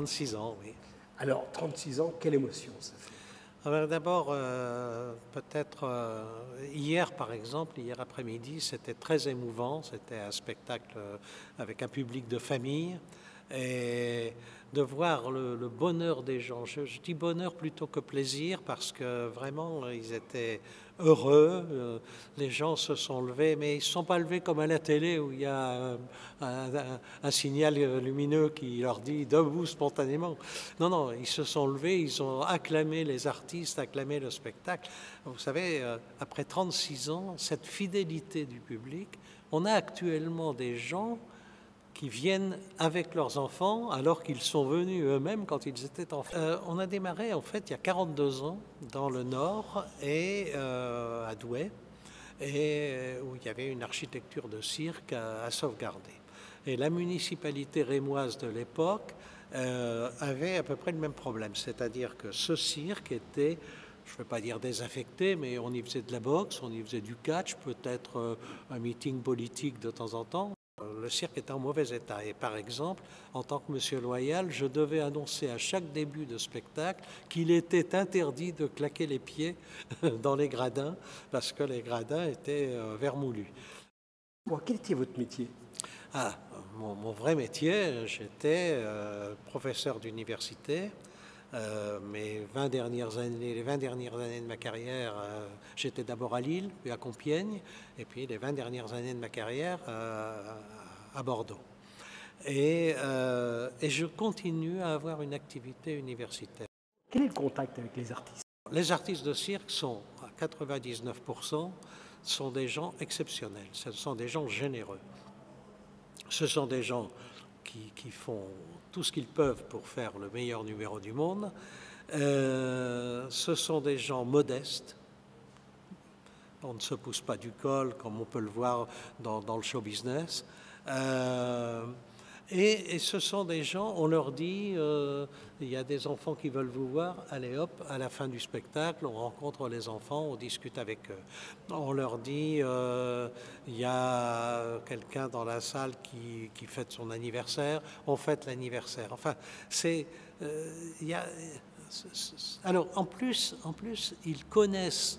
36 ans, oui. Alors, 36 ans, quelle émotion ça fait? Alors d'abord, peut-être hier par exemple, hier après-midi, c'était très émouvant. C'était un spectacle avec un public de famille et de voir le bonheur des gens. Je dis bonheur plutôt que plaisir parce que vraiment ils étaient heureux. Les gens se sont levés, mais ils ne se sont pas levés comme à la télé où il y a un signal lumineux qui leur dit debout spontanément. Non, non, ils se sont levés, ils ont acclamé les artistes, acclamé le spectacle. Vous savez, après 36 ans, cette fidélité du public, on a actuellement des gens qui viennent avec leurs enfants alors qu'ils sont venus eux-mêmes quand ils étaient enfants. On a démarré en fait il y a 42 ans dans le Nord et à Douai, et où il y avait une architecture de cirque à sauvegarder. Et la municipalité rémoise de l'époque avait à peu près le même problème, c'est-à-dire que ce cirque était, je ne veux pas dire désaffecté, mais on y faisait de la boxe, on y faisait du catch, peut-être un meeting politique de temps en temps. Le cirque était en mauvais état et par exemple, en tant que monsieur Loyal, je devais annoncer à chaque début de spectacle qu'il était interdit de claquer les pieds dans les gradins parce que les gradins étaient vermoulus. Bon, quel était votre métier? Ah, mon vrai métier, j'étais professeur d'université. Les 20 dernières années de ma carrière, j'étais d'abord à Lille, puis à Compiègne, et puis les 20 dernières années de ma carrière à Bordeaux. Et je continue à avoir une activité universitaire. Quel est le contact avec les artistes? Les artistes de cirque sont, à 99%, sont des gens exceptionnels, ce sont des gens généreux. Ce sont des gens qui font tout ce qu'ils peuvent pour faire le meilleur numéro du monde. Ce sont des gens modestes. On ne se pousse pas du col, comme on peut le voir dans le show business. Et ce sont des gens, on leur dit, il y a des enfants qui veulent vous voir, allez hop, à la fin du spectacle, on rencontre les enfants, on discute avec eux. On leur dit, il y a quelqu'un dans la salle qui fête son anniversaire, on fête l'anniversaire. Enfin, alors, en plus, ils connaissent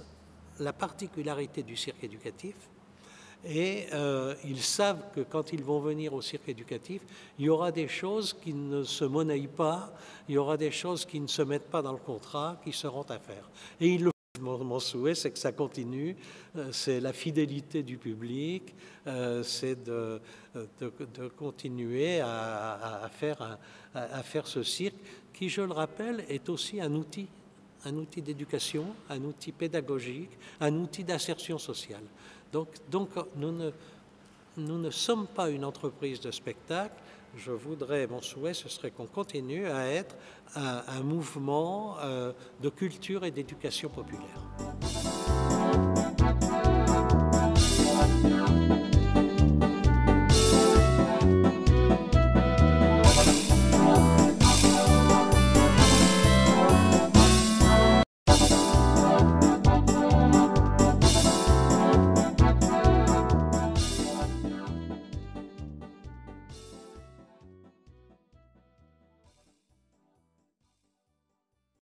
la particularité du cirque éducatif. Et ils savent que quand ils vont venir au cirque éducatif, il y aura des choses qui ne se monnaient pas, il y aura des choses qui ne se mettent pas dans le contrat, qui seront à faire. Et ils le font. Mon souhait, c'est que ça continue, c'est la fidélité du public, c'est de continuer à faire ce cirque qui, je le rappelle, est aussi un outil d'éducation, un outil pédagogique, un outil d'insertion sociale. Donc nous ne sommes pas une entreprise de spectacle. Mon souhait, ce serait qu'on continue à être un mouvement de culture et d'éducation populaire.